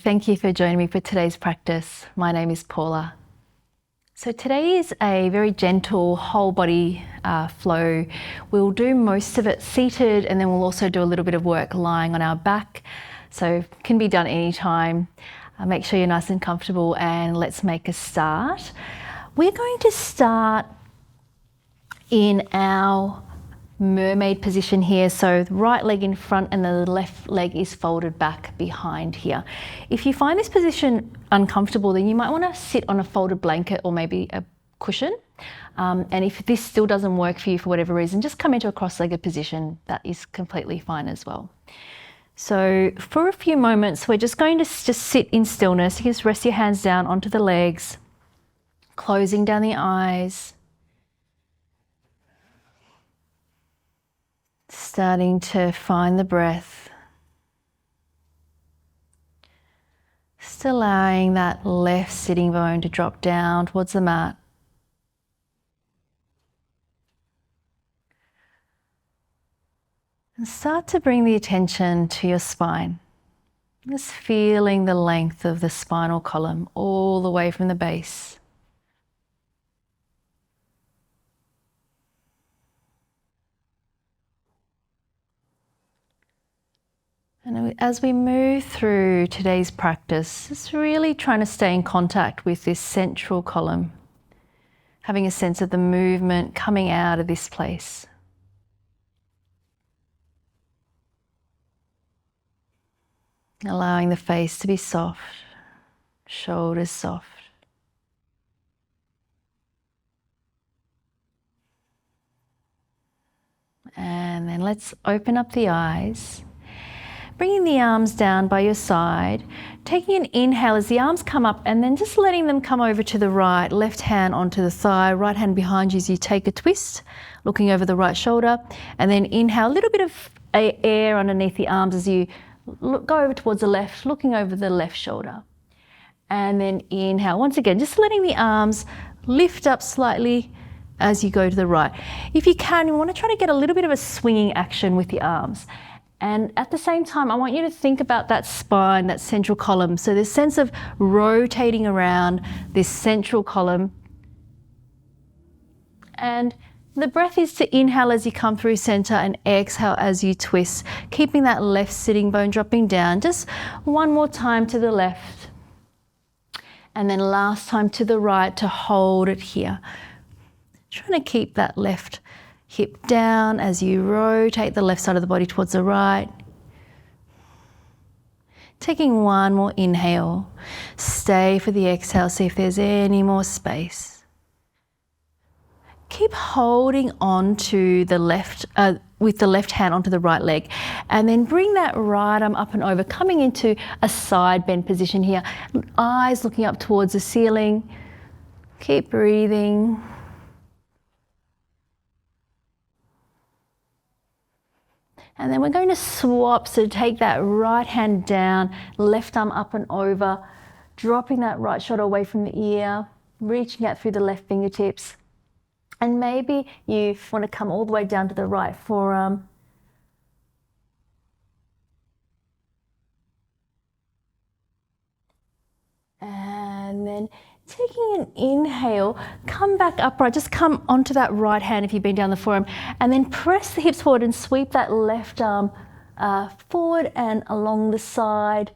Thank you for joining me for today's practice. My name is Paula. So today is a very gentle whole body flow. We'll do most of it seated, and then we'll also do a little bit of work lying on our back. So it can be done anytime. Make sure you're nice and comfortable, and let's make a start. We're going to start in our mermaid position here, so the right leg in front and the left leg is folded back behind here. If you find this position uncomfortable, then you might want to sit on a folded blanket or maybe a cushion. And if this still doesn't work for you for whatever reason, just come into a cross-legged position. That is completely fine as well. So for a few moments, we're just going to just sit in stillness. You can just rest your hands down onto the legs, closing down the eyes. Starting to find the breath. Just allowing that left sitting bone to drop down towards the mat. And start to bring the attention to your spine. Just feeling the length of the spinal column all the way from the base. And as we move through today's practice, just really trying to stay in contact with this central column, having a sense of the movement coming out of this place. Allowing the face to be soft, shoulders soft. And then let's open up the eyes. Bringing the arms down by your side, taking an inhale as the arms come up, and then just letting them come over to the right, left hand onto the thigh, right hand behind you as you take a twist, looking over the right shoulder, and then inhale, a little bit of air underneath the arms as you go over towards the left, looking over the left shoulder. And then inhale, once again, just letting the arms lift up slightly as you go to the right. If you can, you want to try to get a little bit of a swinging action with the arms. And at the same time, I want you to think about that spine, that central column. So this sense of rotating around this central column. And the breath is to inhale as you come through center and exhale as you twist, keeping that left sitting bone dropping down. Just one more time to the left. And then last time to the right to hold it here. Trying to keep that left hip down as you rotate the left side of the body towards the right. Taking one more inhale. Stay for the exhale, see if there's any more space. Keep holding on to the left, with the left hand onto the right leg, and then bring that right arm up and over, coming into a side bend position here. Eyes looking up towards the ceiling. Keep breathing. And then we're going to swap, so take that right hand down, left arm up and over, dropping that right shoulder away from the ear, reaching out through the left fingertips. And maybe you want to come all the way down to the right forearm. And then taking an inhale, come back upright, just come onto that right hand if you've been down the forearm, and then press the hips forward and sweep that left arm forward and along the side,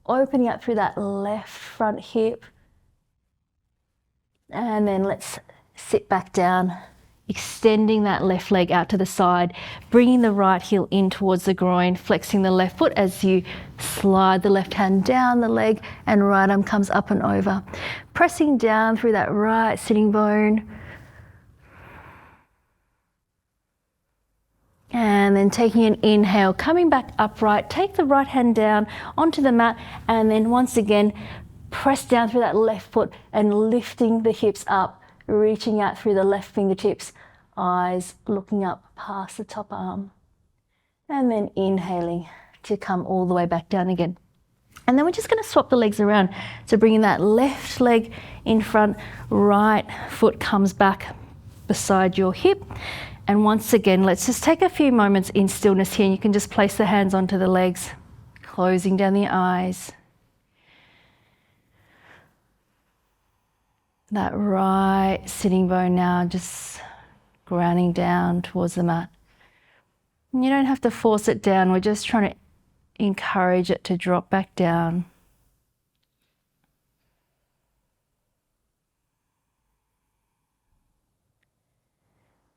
opening up through that left front hip. And then let's sit back down, extending that left leg out to the side, bringing the right heel in towards the groin, flexing the left foot as you slide the left hand down the leg and right arm comes up and over. Pressing down through that right sitting bone. And then taking an inhale, coming back upright, take the right hand down onto the mat, and then once again, press down through that left foot and lifting the hips up, reaching out through the left fingertips, eyes looking up past the top arm. And then inhaling to come all the way back down again. And then we're just going to swap the legs around. So bringing that left leg in front, right foot comes back beside your hip. And once again, let's just take a few moments in stillness here. And you can just place the hands onto the legs, closing down the eyes. That right sitting bone now just grounding down towards the mat. And you don't have to force it down, we're just trying to encourage it to drop back down.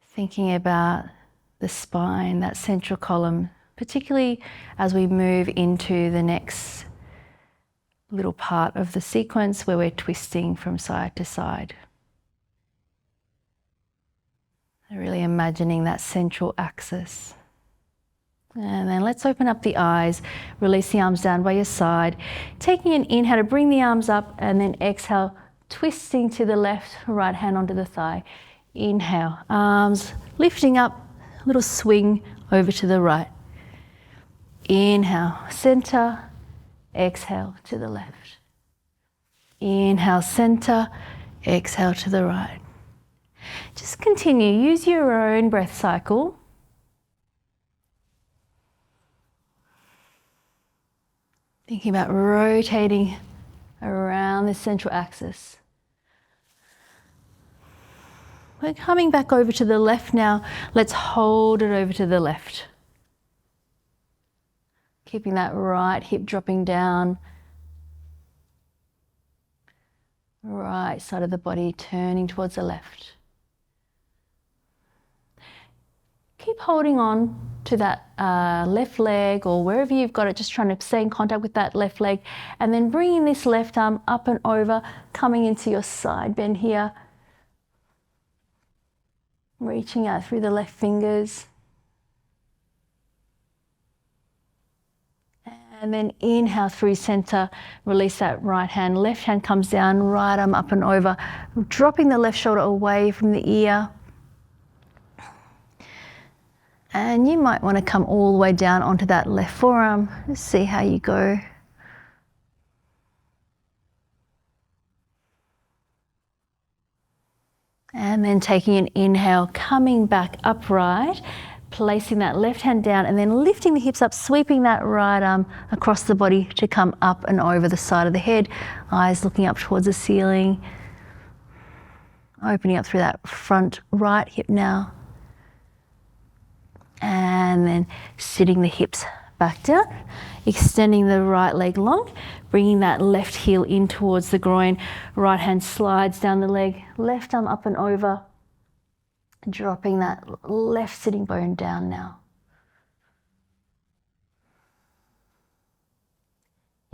Thinking about the spine, that central column, particularly as we move into the next little part of the sequence where we're twisting from side to side. Really imagining that central axis. And then let's open up the eyes, release the arms down by your side, taking an inhale to bring the arms up, and then exhale, twisting to the left, right hand onto the thigh. Inhale, arms lifting up, little swing over to the right. Inhale, center, exhale to the left. Inhale, center, exhale to the right. Just continue, use your own breath cycle. Thinking about rotating around the central axis. We're coming back over to the left now. Let's hold it over to the left. Keeping that right hip dropping down. Right side of the body turning towards the left. Keep holding on to that left leg or wherever you've got it, just trying to stay in contact with that left leg, and then bringing this left arm up and over, coming into your side bend here. Reaching out through the left fingers. And then inhale through center, release that right hand. Left hand comes down, right arm up and over, dropping the left shoulder away from the ear. And you might want to come all the way down onto that left forearm. Just see how you go. And then taking an inhale, coming back upright, placing that left hand down and then lifting the hips up, sweeping that right arm across the body to come up and over the side of the head. Eyes looking up towards the ceiling. Opening up through that front right hip now. And then sitting the hips back down, extending the right leg long, bringing that left heel in towards the groin, right hand slides down the leg, left arm up and over, dropping that left sitting bone down now.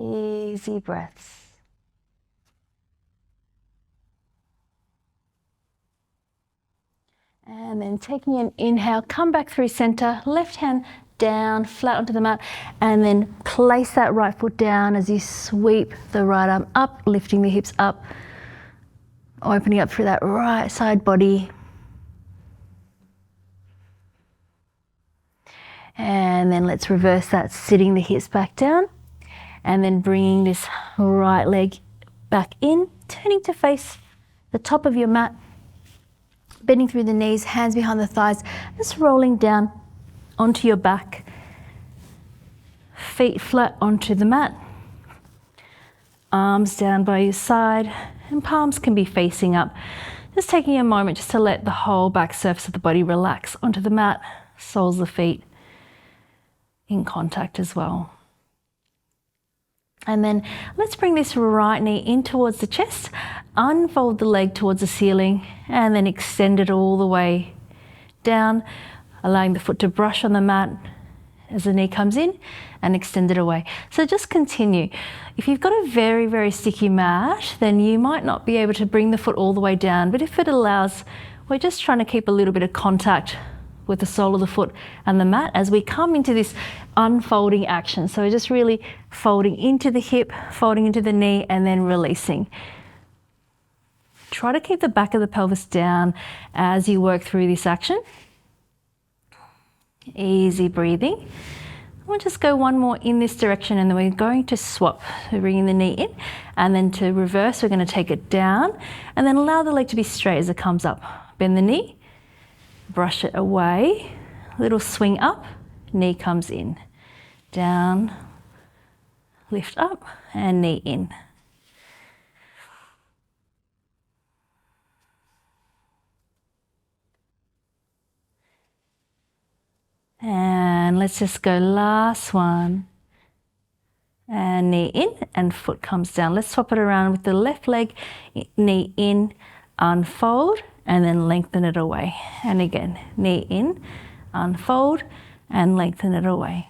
Easy breaths. And then taking an inhale, come back through center, left hand down, flat onto the mat, and then place that right foot down as you sweep the right arm up, lifting the hips up, opening up through that right side body. And then let's reverse that, sitting the hips back down, and then bringing this right leg back in, turning to face the top of your mat, bending through the knees, hands behind the thighs, just rolling down onto your back, feet flat onto the mat, arms down by your side, and palms can be facing up. Just taking a moment just to let the whole back surface of the body relax onto the mat, soles of the feet in contact as well. And then let's bring this right knee in towards the chest, unfold the leg towards the ceiling, and then extend it all the way down, allowing the foot to brush on the mat as the knee comes in and extend it away. So just continue. If you've got a very, very sticky mat, then you might not be able to bring the foot all the way down, but if it allows, we're just trying to keep a little bit of contact with the sole of the foot and the mat as we come into this unfolding action. So we're just really folding into the hip, folding into the knee, and then releasing. Try to keep the back of the pelvis down as you work through this action. Easy breathing. We'll just go one more in this direction, and then we're going to swap. So bringing the knee in, and then to reverse, we're going to take it down, and then allow the leg to be straight as it comes up. Bend the knee, brush it away, little swing up, knee comes in, down, lift up, and knee in. And let's just go last one. And knee in and foot comes down. Let's swap it around with the left leg, knee in, unfold, and then lengthen it away. And again, knee in, unfold, and lengthen it away.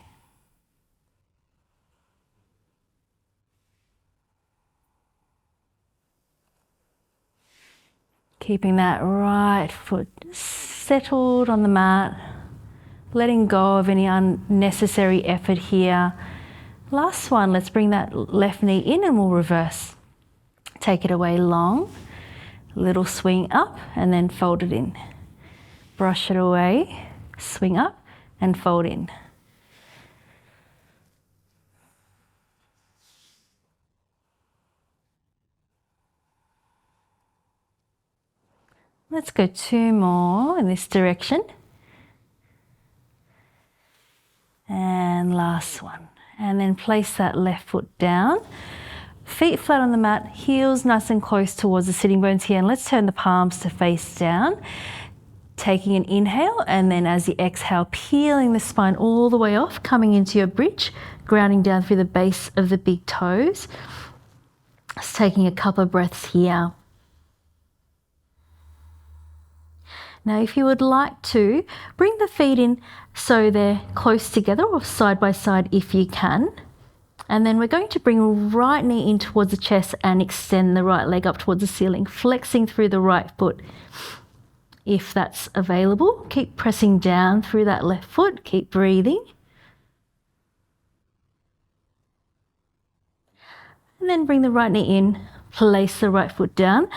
Keeping that right foot settled on the mat, letting go of any unnecessary effort here. Last one, let's bring that left knee in and we'll reverse. Take it away long, little swing up and then fold it in. Brush it away, swing up and fold in. Let's go 2 more in this direction. And last one. And then place that left foot down. Feet flat on the mat, heels nice and close towards the sitting bones here. And let's turn the palms to face down. Taking an inhale, and then as you exhale, peeling the spine all the way off, coming into your bridge, grounding down through the base of the big toes. Just taking a couple of breaths here. Now, if you would like to, bring the feet in so they're close together or side by side if you can. And then we're going to bring right knee in towards the chest and extend the right leg up towards the ceiling, flexing through the right foot if that's available. Keep pressing down through that left foot, keep breathing. And then bring the right knee in, place the right foot down.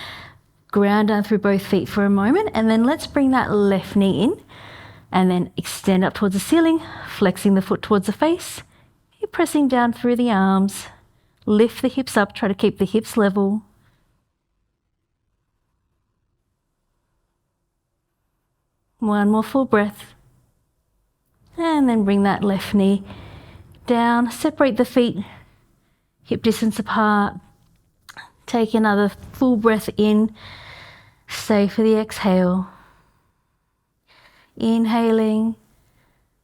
Ground down through both feet for a moment, and then let's bring that left knee in and then extend up towards the ceiling, flexing the foot towards the face. Keep pressing down through the arms. Lift the hips up, try to keep the hips level. One more full breath. And then bring that left knee down, separate the feet, hip distance apart. Take another full breath in. Stay for the exhale. Inhaling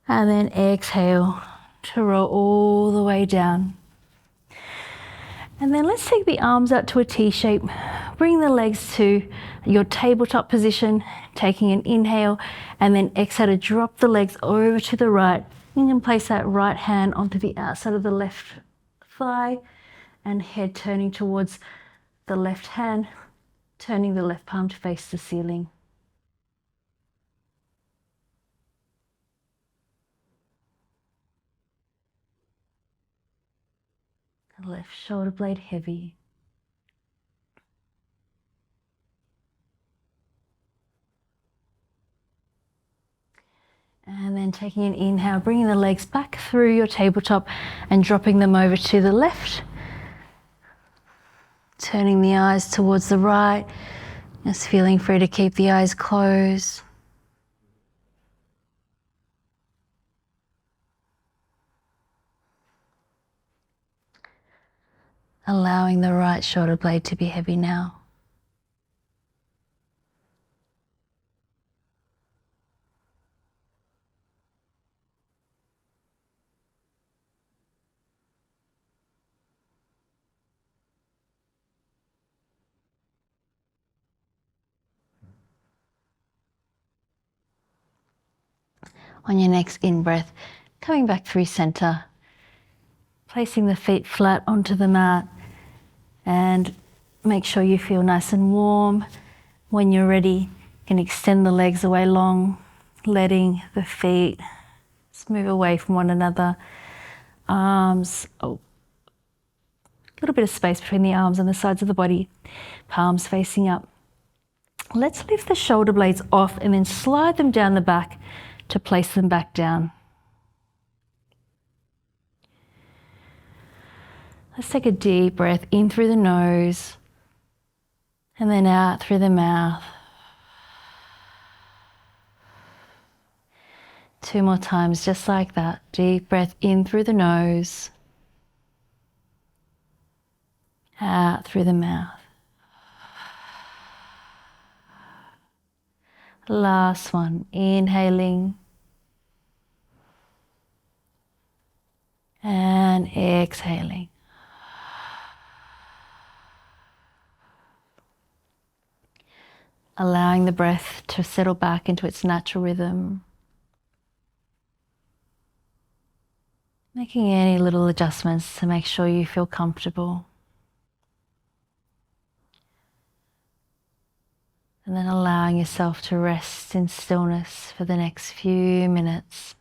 and then exhale to roll all the way down. And then let's take the arms out to a T shape. Bring the legs to your tabletop position, taking an inhale, and then exhale to drop the legs over to the right. You can place that right hand onto the outside of the left thigh and head turning towards the left hand, turning the left palm to face the ceiling. The left shoulder blade heavy. And then taking an inhale, bringing the legs back through your tabletop and dropping them over to the left. Turning the eyes towards the right, just feeling free to keep the eyes closed. Allowing the right shoulder blade to be heavy now. On your next in-breath, coming back through center, placing the feet flat onto the mat, and make sure you feel nice and warm. When you're ready, you can extend the legs away long, letting the feet just move away from one another. Arms, a little bit of space between the arms and the sides of the body, palms facing up. Let's lift the shoulder blades off and then slide them down the back to place them back down. Let's take a deep breath in through the nose and then out through the mouth. 2 more times, just like that. Deep breath in through the nose, out through the mouth. Last one, inhaling And exhaling. Allowing the breath to settle back into its natural rhythm. Making any little adjustments to make sure you feel comfortable. And then allowing yourself to rest in stillness for the next few minutes.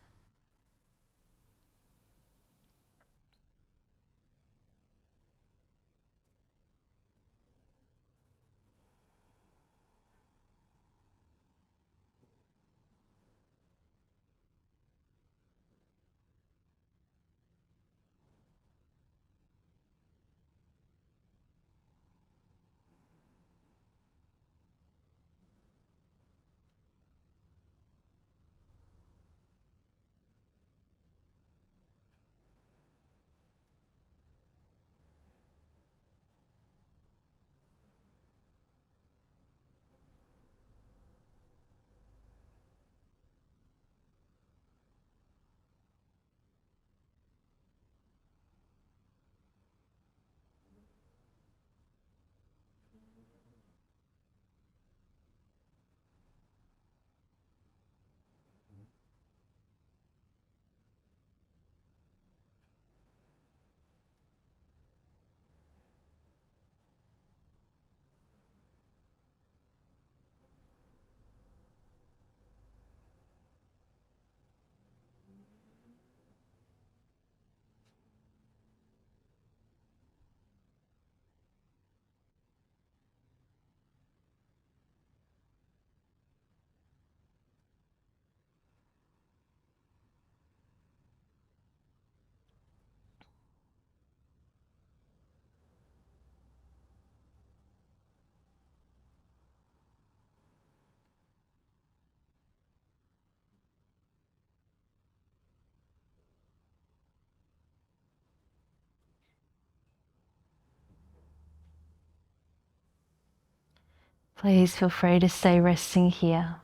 Please feel free to stay resting here.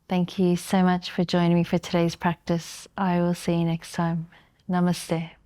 Thank you so much for joining me for today's practice. I will see you next time. Namaste.